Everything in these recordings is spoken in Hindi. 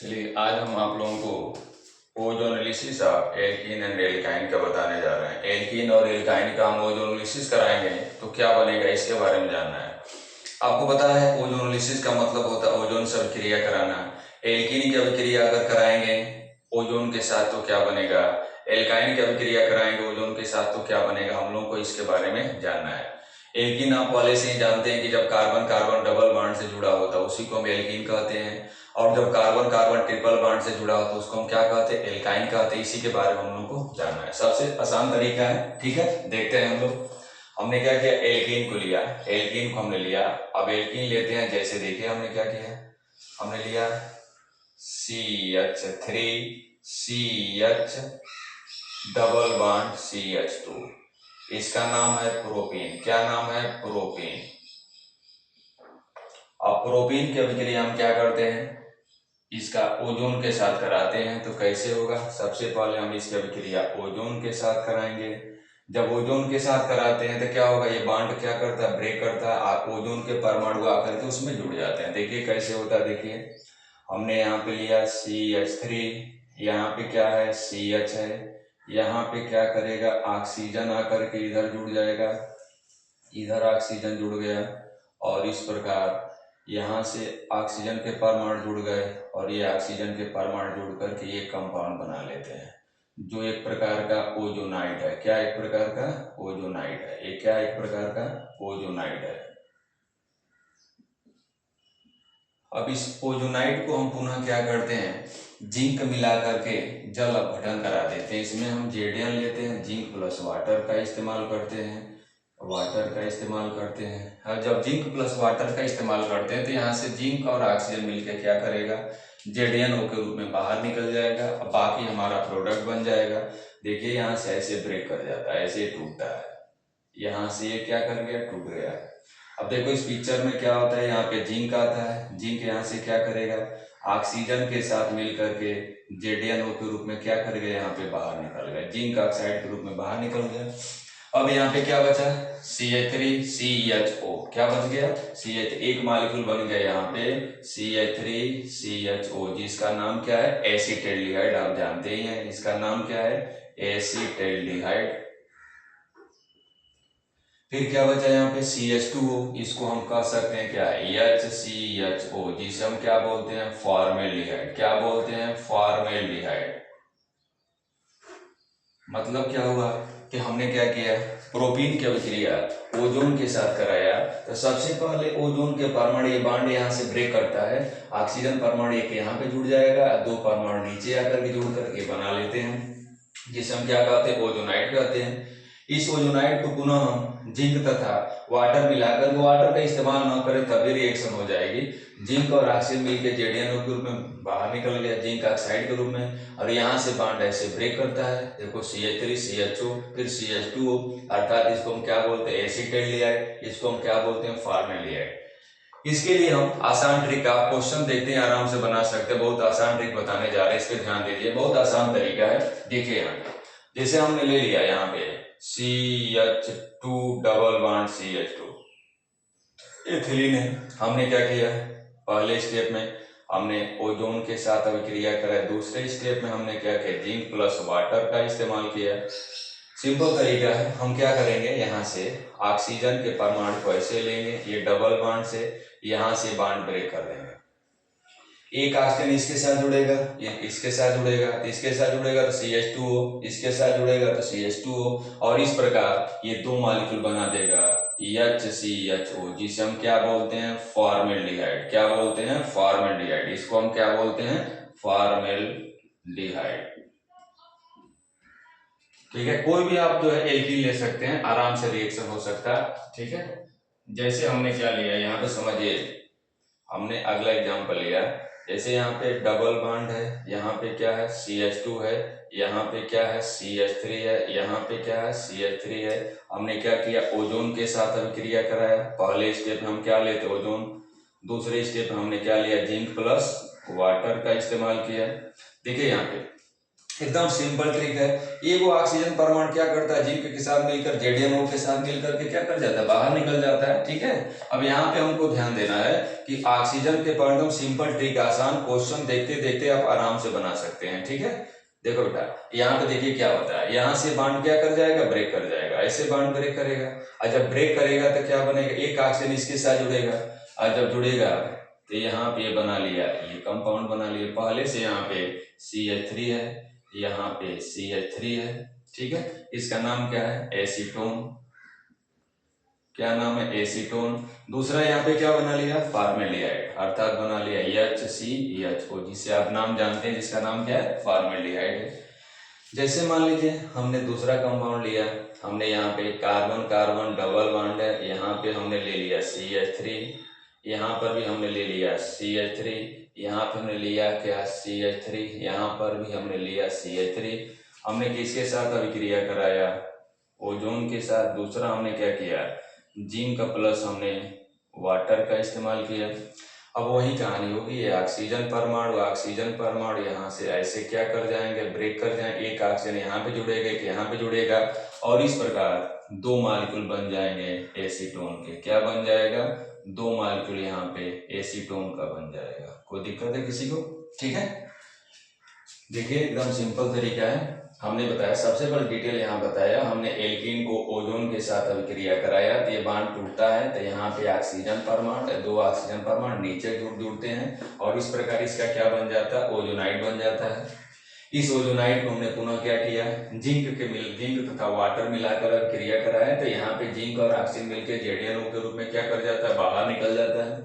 चलिए आज हम आप लोगों को ozonolysis of alkene and alkyne का बताने जा रहे हैं। एल्कीन और एल्काइन का हम ओजोनोलिसिस कराएंगे तो क्या बनेगा इसके बारे में जानना है। आपको पता है ओजोनोलिसिस का मतलब होता है ओजोन से अभिक्रिया कराना। एल्कीन की अभिक्रिया अगर कराएंगे ओजोन के साथ तो क्या बनेगा, एल्काइन की अभिक्रिया कराएंगे ओजोन के साथ तो क्या बनेगा, हम लोग को इसके बारे में जानना है। एल्कीन आप पहले से ही जानते हैं कि जब कार्बन कार्बन डबल बॉन्ड से जुड़ा होता है उसी को हम एल्कीन कहते हैं, और जब कार्बन कार्बन ट्रिपल बॉन्ड से जुड़ा होता है उसको हम क्या कहते हैं, एल्काइन कहते हैं। इसी के बारे में हम लोग को जानना है। सबसे आसान तरीका है, ठीक है, देखते हैं हम लोग। हमने क्या किया, एल्कीन को लिया, एल्कीन को हमने लिया। अब एल्कीन लेते हैं, जैसे देखिए हमने क्या किया, हमने लिया CH3 CH double bond CH2, इसका नाम है प्रोपीन। क्या नाम है, प्रोपीन। अब प्रोपीन की अभिक्रिया हम क्या करते हैं, इसका ओजोन के साथ कराते हैं। तो कैसे होगा, सबसे पहले हम इसकी अभिक्रिया ओजोन के साथ कराएंगे। जब ओजोन के साथ कराते हैं तो क्या होगा, ये बॉन्ड क्या करता है, ब्रेक करता है, ओजोन के परमाणु आकर के उसमें जुड़ जाते हैं। देखिए कैसे होता है, देखिए हमने यहाँ पे लिया CH3, यहाँ पे क्या है CH है, यहाँ पे क्या करेगा, ऑक्सीजन आकर के इधर जुड़ जाएगा, इधर ऑक्सीजन जुड़ गया, और इस प्रकार यहाँ से ऑक्सीजन के परमाणु जुड़ गए और ये ऑक्सीजन के परमाणु जुड़ करके ये कंपाउंड बना लेते हैं, जो एक प्रकार का ओजोनाइड है। क्या एक प्रकार का ओजोनाइड है, ये क्या एक प्रकार का ओजोनाइड है। अब इस ओजोनाइड को हम पुनः क्या करते हैं, जिंक मिला करके जल अपघटन करा देते हैं। इसमें हम जेडियन लेते हैं, जिंक प्लस वाटर का इस्तेमाल करते हैं, वाटर का इस्तेमाल करते हैं। और जब जिंक प्लस वाटर का इस्तेमाल करते हैं तो यहाँ से जिंक और ऑक्सीजन मिलकर क्या करेगा, जेडीएनओ के रूप में बाहर निकल जाएगा और बाकी हमारा प्रोडक्ट बन जाएगा। देखिए यहाँ से ऐसे ब्रेक कर जाता है, ऐसे टूटता है, यहाँ से ये क्या कर गया, टूट गया। अब देखो इस पिक्चर में क्या होता है, यहाँ पे जिंक आता है, जिंक यहाँ से क्या करेगा, ऑक्सीजन के साथ मिल करके जेडीएनओ के रूप में क्या कर गया, यहाँ पे बाहर निकल गया, जिंक ऑक्साइड के रूप में बाहर निकल गया। अब यहाँ पे क्या बचा, CH3CHO, क्या बच गया, CH, एक मॉलिक्यूल बन गया यहाँ पे CH3CHO, जिसका नाम क्या है, एसिटेल्डिहाइड। आप जानते ही हैं इसका नाम क्या है, एसिटेल्डिहाइड। फिर क्या बचा यहाँ पे CH2O, इसको हम कह सकते हैं क्या, HCHO, जिसे हम क्या बोलते हैं, फॉर्मेल्डिहाइड। क्या बोलते हैं, फॉर्मेल्डिहाइड। मतलब क्या हुआ कि हमने क्या किया, प्रोपीन की अभिक्रिया ओजोन के साथ कराया। तो सबसे पहले ओजोन के परमाणु, ये बॉन्ड यहाँ से ब्रेक करता है, ऑक्सीजन परमाणु एक यहाँ पे जुड़ जाएगा, दो परमाणु नीचे आकर के जुड़ करके बना लेते हैं, जिसे हम क्या कहते हैं, ओजोनाइड कहते हैं। इस ओजोनाइड को पुनः हम जिंक तथा वाटर मिलाकर, वाटर का इस्तेमाल न करें तभी रिएक्शन हो जाएगी। जिंक और ऑक्सीजन मिलकर जेडीएनओ के रूप में बाहर निकल गया, जिंक ऑक्साइड के रूप में, और यहाँ से बॉन्ड ऐसे ब्रेक करता है। देखो CH3CHO फिर CH2O, अर्थात इसको हम क्या बोलते हैं, एसिटेल्डिहाइड, इसको हम क्या बोलते हैं, फॉर्मेल्डिहाइड। इसके लिए हम आसान ट्रिक, आप क्वेश्चन देखते हैं आराम से बना सकते हैं। बहुत आसान ट्रिक बताने जा रहे हैं, इस पे ध्यान दीजिए, बहुत आसान तरीका है। देखिए यहाँ पे जैसे हमने ले लिया यहाँ पे CH2 double bond CH2, ethylene है। हमने क्या किया, पहले स्टेप में हमने ओजोन के साथ अभिक्रिया करा, दूसरे स्टेप में हमने क्या किया, जिंक प्लस वाटर का इस्तेमाल किया। सिंपल तरीका है, हम क्या करेंगे, यहाँ से ऑक्सीजन के परमाणु को ऐसे लेंगे, ये डबल बॉन्ड से यहाँ से बॉन्ड ब्रेक कर देंगे। एक ऑक्सीजन इसके साथ जुड़ेगा, ये इसके साथ जुड़ेगा, इसके साथ जुड़ेगा तो CH2O, इसके साथ जुड़ेगा तो CH2O, और इस प्रकार ये दो मॉलिक्यूल बना देगा HCHO, जिसे हम क्या बोलते हैं, फॉर्मेल्डिहाइड। क्या बोलते हैं, फॉर्मेल्डिहाइड। इसको हम क्या बोलते हैं, फॉर्मेल्डिहाइड। ठीक है, कोई भी आप जो है एल्कीन ले सकते हैं, आराम से रिएक्शन हो सकता है। ठीक है, जैसे हमने क्या लिया यहाँ पे समझिए, हमने अगला एग्जांपल लिया, जैसे यहाँ पे डबल बॉन्ड है, यहाँ पे क्या है CH2 है, यहाँ पे क्या है CH3 है, यहाँ पे क्या है CH3 है। हमने क्या किया, ओजोन के साथ अभिक्रिया कराया। पहले स्टेप में हम क्या लेते, ओजोन, दूसरे स्टेप में हमने क्या लिया, जिंक प्लस वाटर का इस्तेमाल किया। देखिए यहाँ पे एकदम सिंपल ट्रिक है। ये वो ऑक्सीजन परमाणु क्या करता है, जिंक के साथ मिलकर जेडीएनओ के साथ मिलकर के क्या कर जाता है, बाहर निकल जाता है। ठीक है, अब यहाँ पे हमको ध्यान देना है कि ऑक्सीजन के पर एकदम सिंपल ट्रिक, आसान क्वेश्चन देखते देखते आप आराम से बना सकते हैं। ठीक है, देखो बेटा यहाँ पे देखिए क्या होता है, यहाँ से बॉन्ड क्या कर जाएगा, ब्रेक कर जाएगा, ऐसे बॉन्ड ब्रेक करेगा, और जब ब्रेक करेगा तो क्या बनेगा, एक ऑक्सीजन इसके साथ जुड़ेगा, और जब जुड़ेगा तो यहाँ पे बना लिया, ये कंपाउंड बना लिया पहले से, यहाँ पे CH3 है, यहाँ पे CH3 है। ठीक है, इसका नाम क्या है, एसीटोन। क्या नाम है, एसीटोन। दूसरा यहाँ पे क्या बना लिया, फॉर्मेल्डिहाइड, अर्थात बना लिया HCHO, जिसे आप नाम जानते हैं, जिसका नाम क्या है, फॉर्मेल्डिहाइड है। जैसे मान लीजिए हमने दूसरा कंपाउंड लिया, हमने यहाँ पे कार्बन कार्बन डबल बॉन्ड है, यहाँ पे हमने ले लिया CH3, यहाँ पर भी हमने ले लिया CH3, यहाँ पे हमने लिया क्या, CH3, यहाँ पर भी हमने लिया CH3। हमने किसके साथ अभिक्रिया कराया, ओजोन के साथ। दूसरा हमने क्या किया, जिंक प्लस हमने वाटर का इस्तेमाल किया। अब वही कहानी होगी, ये ऑक्सीजन परमाणु यहाँ से ऐसे क्या कर जाएंगे, ब्रेक कर जाएंगे, एक ऑक्सीजन यहाँ पे जुड़ेगा, एक यहाँ पे जुड़ेगा, और इस प्रकार दो मॉलिक्यूल बन जाएंगे एसीटोन के। क्या बन जाएगा, दो मॉलिक्यूल यहाँ पे एसीटोन का बन जाएगा। कोई दिक्कत है किसी को? ठीक है, देखिए एकदम सिंपल तरीका है। हमने बताया, सबसे पहले डिटेल यहाँ बताया, हमने एल्कीन को ओजोन के साथ अभिक्रिया कराया तो ये बॉन्ड टूटता है, तो यहाँ पे ऑक्सीजन परमाणु, दो ऑक्सीजन परमाणु नीचे जुड़ते हैं, और इस प्रकार इसका क्या बन जाता है, ओजोनाइड बन जाता है। इस ओजोनाइड को हमने पुनः क्या किया, जिंक तथा वाटर मिलाकर अभिक्रिया कराया, तो यहाँ पे जिंक और ऑक्सीजन मिलकर जेडीएनओ के रूप में क्या कर जाता है, बाहर निकल जाता है,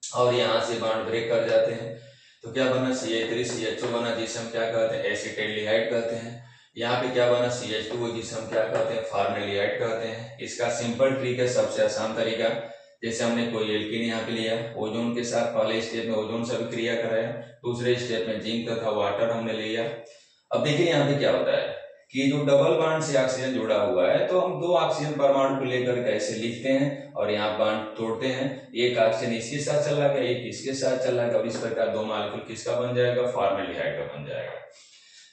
और यहाँ से बॉन्ड ब्रेक कर जाते हैं। तो क्या बना, CH3CHO बना, जिसे हम क्या कहते हैं, एसिटाइलडिहाइड कहते हैं। यहाँ पे क्या बना, CH2, जिसे हम क्या कहते हैं, फॉर्मेल्डिहाइड कहते हैं। इसका सिंपल ट्रिक है, सबसे आसान तरीका। जैसे हमने कोई एल्कीन यहाँ पे लिया, ओजोन के साथ पहले स्टेप में ओजोन से अभिक्रिया कराया, दूसरे स्टेप में जिंक तथा वाटर हमने लिया। अब देखिए यहाँ पे क्या होता है कि जो डबल बॉन्ड से ऑक्सीजन जुड़ा हुआ है, तो हम दो ऑक्सीजन परमाणु को लेकर कैसे लिखते हैं, और यहाँ बॉन्ड तोड़ते हैं, एक ऑक्सीजन इसके साथ चला गया, एक इसके साथ चला गया, और इस प्रकार दो मॉलिक्यूल किसका बन जाएगा, फॉर्मेल्डिहाइड का बन जाएगा।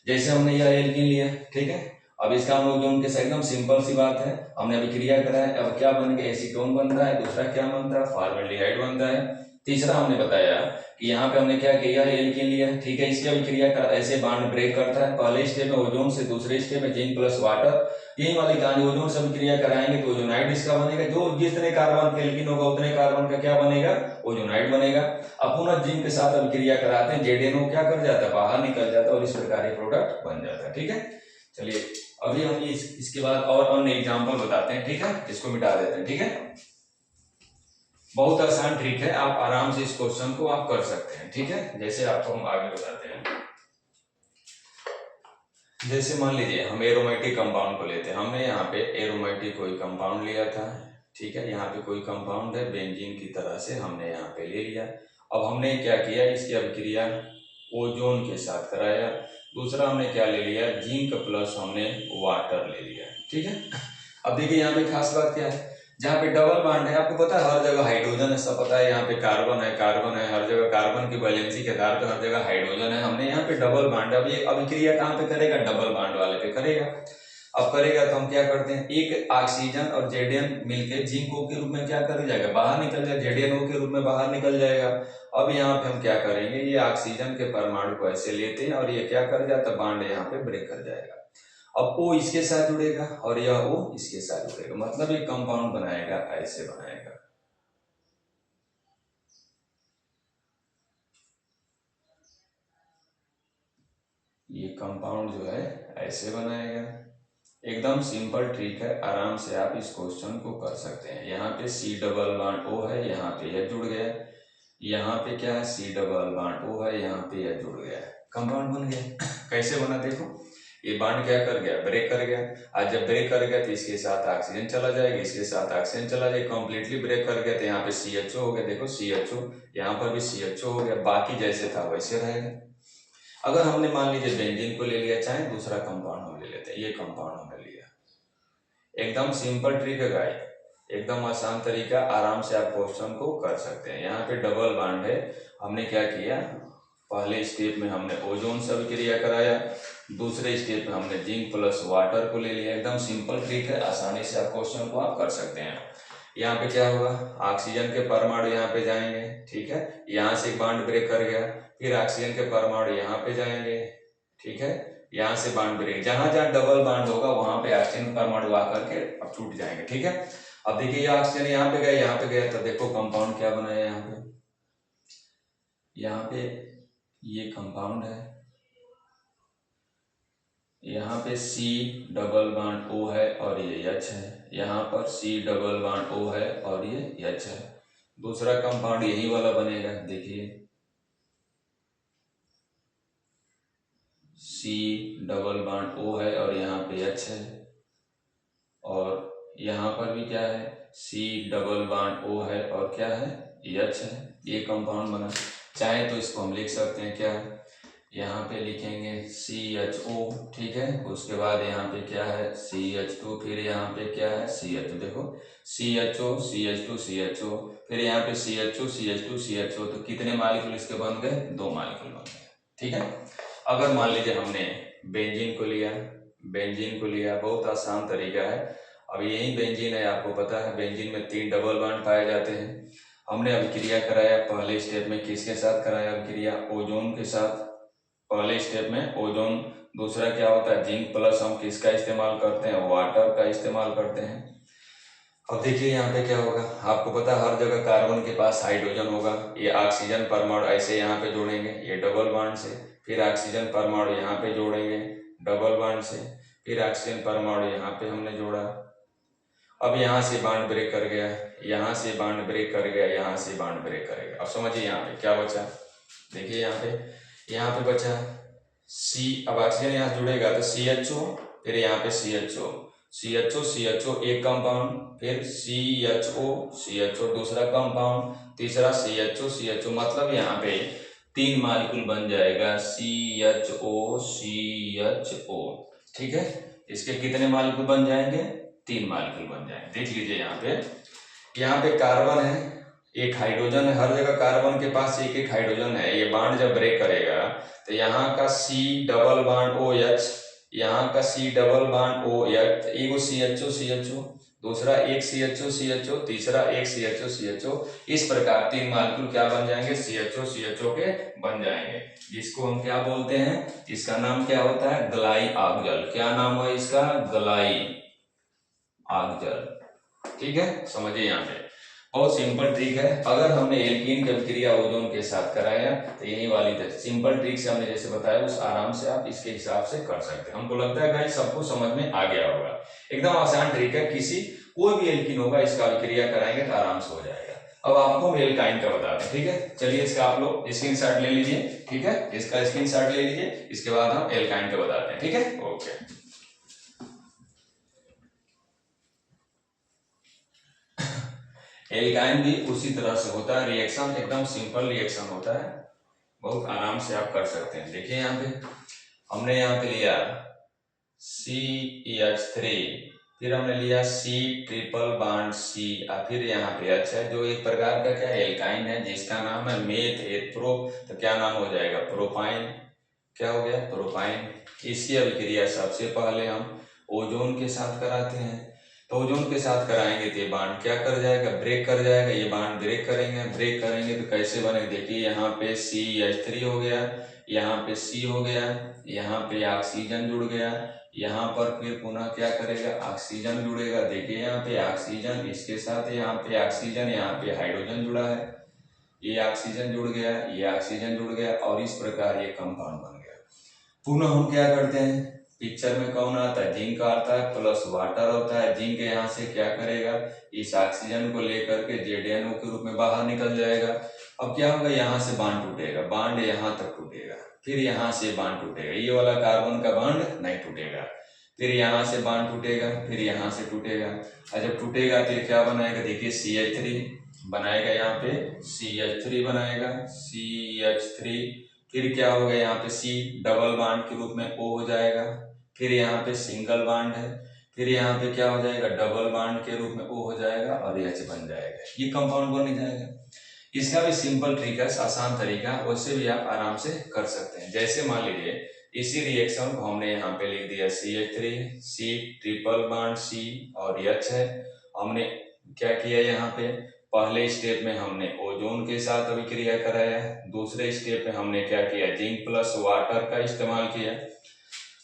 जैसे हमने यह एल्कीन लिया, ठीक है, अब इसका हम ओजोन के साथ, एकदम सिंपल सी बात है, हमने अभिक्रिया कराया, अब क्या बन गया, एसीटोन बनता है, दूसरा क्या बनता है, फॉर्मेल्डिहाइड बनता है। तीसरा हमने बताया कि यहाँ पे हमने क्या किया, एल्कीन लिया, ठीक है, इसकी अभिक्रिया कर ऐसे बॉन्ड ब्रेक करता है, पहले स्टेप में ओजोन से, दूसरे स्टेप में जिंक प्लस वाटर, यही वाली कहानी, ओजोन से अभिक्रिया कराएंगे तो ओजोनाइड इसका बनेगा, जो जितने कार्बन का एल्कीन होगा उतने कार्बन का क्या बनेगा, ओजोनाइड बनेगा। अब पुनः जिंक के साथ अभिक्रिया कराते हैं, जेडीएनओ क्या कर जाता है, बाहर निकल जाता है, और इस प्रकार ये प्रोडक्ट बन जाता है। ठीक है, चलिए अभी हम इसके बाद और अन्य एग्जाम्पल बताते हैं। ठीक है, इसको मिटा देते हैं। ठीक है, बहुत आसान ट्रिक है, आप आराम से इस क्वेश्चन को आप कर सकते हैं। ठीक है, जैसे आपको हम आगे बताते हैं। जैसे मान लीजिए हम एरोमेटिक कंपाउंड को लेते हैं, हमने यहाँ पे एरोमेटिक कोई कंपाउंड लिया था। ठीक है, यहाँ पे कोई कंपाउंड है, बेंजीन की तरह से हमने यहाँ पे ले लिया। अब हमने क्या किया, इसकी अभिक्रिया ओजोन के साथ कराया। दूसरा हमने क्या ले लिया, जिंक प्लस हमने वाटर ले लिया। ठीक है, अब देखिए यहाँ पे खास बात क्या है, जहाँ पे डबल बॉन्ड है, आपको पता है हर जगह हाइड्रोजन है, सब पता है, यहाँ पे कार्बन है, हर जगह कार्बन की वैलेंसी के आधार पर हर जगह हाइड्रोजन है। हमने यहाँ पे डबल बॉन्ड, अब ये अभिक्रिया कहाँ पे करेगा, डबल बॉन्ड वाले पे करेगा। अब करेगा तो हम क्या करते हैं, एक ऑक्सीजन और जेडीएन मिलके जिंक O के रूप में क्या कर जाएगा, बाहर निकल जाएगा, जेडीएन O के रूप में बाहर निकल जाएगा। अब यहाँ पे हम क्या करेंगे, ये ऑक्सीजन के परमाणु को ऐसे लेते हैं, और ये क्या कर जाता है, बॉन्ड यहाँ पे ब्रेक कर जाएगा। अब O इसके साथ जुड़ेगा, और यह O इसके साथ जुड़ेगा, मतलब ये कंपाउंड बनाएगा, ऐसे बनाएगा। ये कंपाउंड जो है ऐसे बनाएगा। एकदम सिंपल ट्रिक है, आराम से आप इस क्वेश्चन को कर सकते हैं। यहाँ पे C डबल बॉन्ड O है, यहाँ पे यह जुड़ गया, यहाँ पे क्या है, C डबल बॉन्ड O है, यहाँ पे यह जुड़ गया, कंपाउंड बन गया। कैसे बना देखो, ये बॉन्ड क्या कर गया, ब्रेक कर गया। आज जब ब्रेक कर गया तो इसके साथ ऑक्सीजन चला जाएगा, इसके साथ ऑक्सीजन चला जाएगा, कंप्लीटली ब्रेक कर गया, तो यहाँ पे CHO हो गया, देखो CHO, यहाँ पर भी CHO हो गया, बाकी जैसे था वैसे रहेगा। अगर हमने मान लीजिए बेंजीन को ले लिया, चाहे दूसरा कंपाउंड हम ले लेते हैं, ये कंपाउंड हमने लिया। एकदम सिंपल ट्रिक है गाइस, एकदम आसान तरीका, आराम से आप क्वेश्चन को कर सकते हैं। यहाँ पे डबल बॉन्ड है, हमने क्या किया, पहले स्टेप में हमने ओजोन से अभिक्रिया कराया, दूसरे स्टेप में हमने जिंक प्लस वाटर को ले लिया। एकदम सिंपल ट्रिक है, आसानी से आप क्वेश्चन को आप कर सकते हैं। यहाँ पे क्या होगा, ऑक्सीजन के परमाणु यहाँ पे जाएंगे, ठीक है, यहाँ से एक बॉन्ड ब्रेक कर गया, फिर ऑक्सीजन के परमाणु यहाँ पे जाएंगे, ठीक है, यहाँ से बॉन्ड ब्रेक, जहां जहां डबल बॉन्ड होगा वहां पे ऑक्सीजन परमाणु आकर के अब छूट जाएंगे, ठीक है। अब देखिए ये ऑक्सीजन यहाँ पे गया, यहाँ पे गया, तो देखो कंपाउंड क्या बनाया यहाँ पे ये कंपाउंड है, यहाँ पे C डबल बॉन्ड O है और ये H है, यहाँ पर C डबल बॉन्ड O है और ये H है। दूसरा कंपाउंड यही वाला बनेगा, देखिए C डबल बॉन्ड O है और यहाँ पे H है, और यहाँ पर भी क्या है, C डबल बॉन्ड O है और क्या है, H है। ये कंपाउंड बना। चाहे तो इसको हम लिख सकते हैं क्या, यहाँ पे लिखेंगे CHO, ठीक है, उसके बाद यहाँ पे क्या है CH2, फिर यहाँ पे क्या है CH2, देखो CHO CH2 CHO, फिर यहाँ पे CHO CH2 CHO, तो कितने मॉलिक्यूल इसके बन गए, 2 मॉलिक्यूल बन गए, ठीक है। अगर मान लीजिए हमने बेंजीन को लिया, बहुत आसान तरीका है। अब यही बेंजीन है, आपको पता है बेंजीन में 3 डबल बॉन्ड पाए जाते हैं। हमने अभिक्रिया कराया, पहले स्टेप में किसके साथ कराया अभिक्रिया, ओजोन के साथ, पहले स्टेप में ओजोन। दूसरा क्या होता है, जिंक प्लस हम किसका इस्तेमाल करते हैं, वाटर का इस्तेमाल करते हैं। अब देखिए यहाँ पे क्या होगा, आपको पता है हर जगह कार्बन के पास हाइड्रोजन होगा, ये ऑक्सीजन परमाणु ऐसे यहाँ पे जोड़ेंगे, ये डबल बॉन्ड से, फिर ऑक्सीजन परमाणु यहाँ पे जोड़ेंगे डबल बॉन्ड से, फिर ऑक्सीजन परमाणु यहाँ पे हमने जोड़ा। अब यहाँ से बॉन्ड ब्रेक कर गया, यहाँ से बॉन्ड ब्रेक कर गया, यहाँ से बॉन्ड ब्रेक करेगा। अब समझिए यहाँ पे क्या बचा, देखिए यहाँ पे बचा C, अब ऑक्सीजन यहाँ जुड़ेगा तो CHO, फिर यहाँ पे CHO एक कंपाउंड, फिर CHO दूसरा कंपाउंड, तीसरा CHO, मतलब यहाँ पे 3 मॉलिक्यूल बन जाएगा CHO, ठीक है। इसके कितने मॉलिक्यूल बन जाएंगे, 3 मॉलिक्यूल बन जाएंगे। देख लीजिए यहाँ पे कार्बन है, एक हाइड्रोजन है, हर जगह कार्बन के पास एक एक हाइड्रोजन है। ये बॉन्ड जब ब्रेक करेगा तो यहाँ का C डबल बॉन्ड OH, यहाँ का C डबल बॉन्ड OH, एगो CHO, दूसरा एक CHO, तीसरा एक CHO, इस प्रकार 3 मॉलिक्यूल क्या बन जाएंगे, CHO के बन जाएंगे, जिसको हम क्या बोलते हैं, इसका नाम क्या होता है, गलाई ऑक्जल। क्या नाम है इसका, गलाई ऑक्जल, ठीक है। समझिए यहाँ पे बहुत सिंपल ट्रिक है। अगर हमने एल्कीन की अभिक्रिया ओजोन के साथ कराया तो यही वाली सिंपल ट्रिक से हमने जैसे बताया उस आराम से आप इसके हिसाब से कर सकते हैं। हमको लगता है गाइस सबको समझ में आ गया होगा, एकदम आसान ट्रिक है। कोई भी एल्कीन होगा इसका अभिक्रिया कराएंगे तो आराम से हो जाएगा। अब आपको हम एल्काइन का बताते हैं, ठीक है। चलिए इसका आप लोग स्क्रीनशॉट ले लीजिए, ठीक है, इसका स्क्रीनशॉट ले लीजिए, इसके बाद हम एल्काइन का बताते हैं, ठीक है। ओके, एल्काइन भी उसी तरह से होता है, रिएक्शन एकदम सिंपल रिएक्शन होता है, बहुत आराम से आप कर सकते हैं। देखिए यहाँ पे हमने यहाँ पे लिया CH3, फिर हमने लिया C ट्रिपल बॉन्ड C, और फिर यहाँ पे H है जो एक प्रकार का क्या एल्काइन है जिसका नाम है मेथ एथ्रो, तो क्या नाम हो जाएगा, प्रोपाइन। क्या हो गया, प्रोपाइन। इसकी अभिक्रिया सबसे पहले हम ओजोन के साथ कराते हैं, तो ओजोन के साथ कराएंगे तो ये बॉन्ड क्या कर जाएगा, ब्रेक कर जाएगा। ये बॉन्ड ब्रेक करेंगे तो कैसे बनेगा, देखिए यहाँ पे CH3 हो गया, यहाँ पे C हो गया, यहाँ पे ऑक्सीजन जुड़ गया, यहाँ पर फिर पुनः क्या करेगा, ऑक्सीजन जुड़ेगा। देखिए यहाँ पे ऑक्सीजन, इसके साथ यहाँ पे ऑक्सीजन, यहाँ पे हाइड्रोजन जुड़ा है, ये ऑक्सीजन जुड़ गया, ये ऑक्सीजन जुड़ गया, और इस प्रकार ये कंपाउंड बन गया। पुनः हम क्या करते हैं, पिक्चर में कौन आता है, जिंक आता है, प्लस वाटर होता है। जिंक यहाँ से क्या करेगा, इस ऑक्सीजन को लेकर के ZnO के रूप में बाहर निकल जाएगा। अब क्या होगा, यहाँ से बांड टूटेगा, बांड यहाँ तक टूटेगा, फिर यहाँ से बांड टूटेगा, ये वाला कार्बन का बांड नहीं टूटेगा, फिर यहाँ से बांड टूटेगा, फिर यहाँ से टूटेगा, और जब टूटेगा तो क्या बनाएगा, देखिए CH3 बनाएगा, यहाँ पे CH3 बनाएगा, CH3, फिर क्या होगा, यहाँ पे C डबल बॉन्ड के रूप में O हो जाएगा, फिर यहाँ पे सिंगल बॉन्ड है, फिर यहाँ पे क्या हो जाएगा, डबल बॉन्ड के रूप में O हो जाएगा, और H बन जाएगा, ये कंपाउंड बन जाएगा। इसका भी सिंपल ट्रिक है, आसान तरीका है, उससे भी आप आराम से कर सकते हैं। जैसे मान लीजिए इसी रिएक्शन को हमने यहाँ पे लिख दिया CH3, C triple bond C और H है। हमने क्या किया यहाँ पे, पहले स्टेप में हमने ओजोन के साथ अभिक्रिया कराया, दूसरे स्टेप में हमने क्या किया, जिंक प्लस वाटर का इस्तेमाल किया।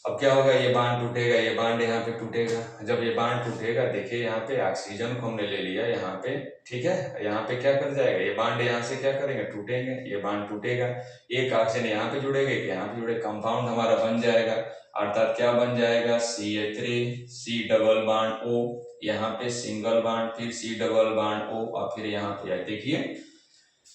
अब क्या होगा, ये बांड टूटेगा, ये बांड यहाँ पे टूटेगा। जब ये बांड टूटेगा, देखिए यहाँ पे ऑक्सीजन को हमने ले लिया यहाँ पे, ठीक है, यहाँ पे क्या कर जाएगा, ये बांड यहाँ से क्या करेंगे, टूटेंगे, ये बांड टूटेगा, एक ऑक्सीजन यहाँ पे जुड़ेगा, यहाँ पे जुड़े, कंपाउंड हमारा बन जाएगा। अर्थात क्या बन जाएगा, CH3 C double bond O, यहाँ पे सिंगल बॉन्ड, फिर C डबल बॉन्ड O और फिर यहाँ पे देखिए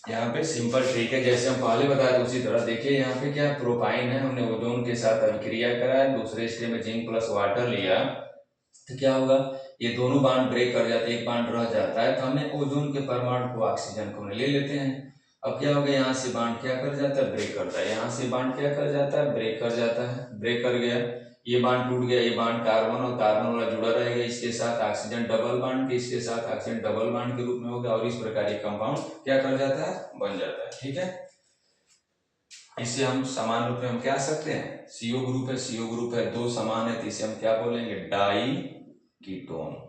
यहाँ पे सिंपल ट्रिक है, जैसे हम पहले बताए उसी तरह। देखिए यहाँ पे क्या प्रोपाइन है, हमने ओजोन के साथ अभिक्रिया कराया, दूसरे स्टेप में जिंक प्लस वाटर लिया, तो क्या होगा, ये दोनों बांड ब्रेक कर जाते हैं, एक बांड रह जाता है, तो हमने ओजोन के परमाणु को, ऑक्सीजन को ले लेते हैं। अब क्या होगा, यहाँ से बांड क्या कर जाता है, ब्रेक करता है, यहाँ से बांड क्या कर जाता है, ब्रेक कर जाता है, ब्रेक कर गया, ये बांड टूट गया, ये बांड कार्बन और कार्बन वाला जुड़ा रहेगा, इसके साथ ऑक्सीजन डबल बांड के, इसके साथ ऑक्सीजन डबल बांड के रूप में होगा, और इस प्रकार ये कंपाउंड क्या कर जाता है, बन जाता है। ठीक है, इसे हम समान रूप में हम क्या सकते हैं, CO ग्रुप है, CO ग्रुप है, दो समान है, तो इसे हम क्या बोलेंगे, डाई कीटोन।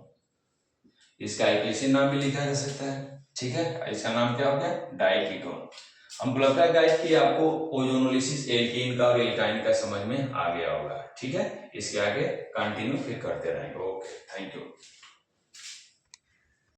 इसका एल्केन नाम भी लिखा जा सकता है। ठीक है, इसका नाम क्या हो गया, डाई कीटोन। हमको लगता है गाइस कि आपको ओजोनोलिसिस एल्कीन का और एल्काइन का समझ में आ गया होगा। ठीक है, इसके आगे कंटिन्यू फिर करते रहेंगे। Okay, thank you.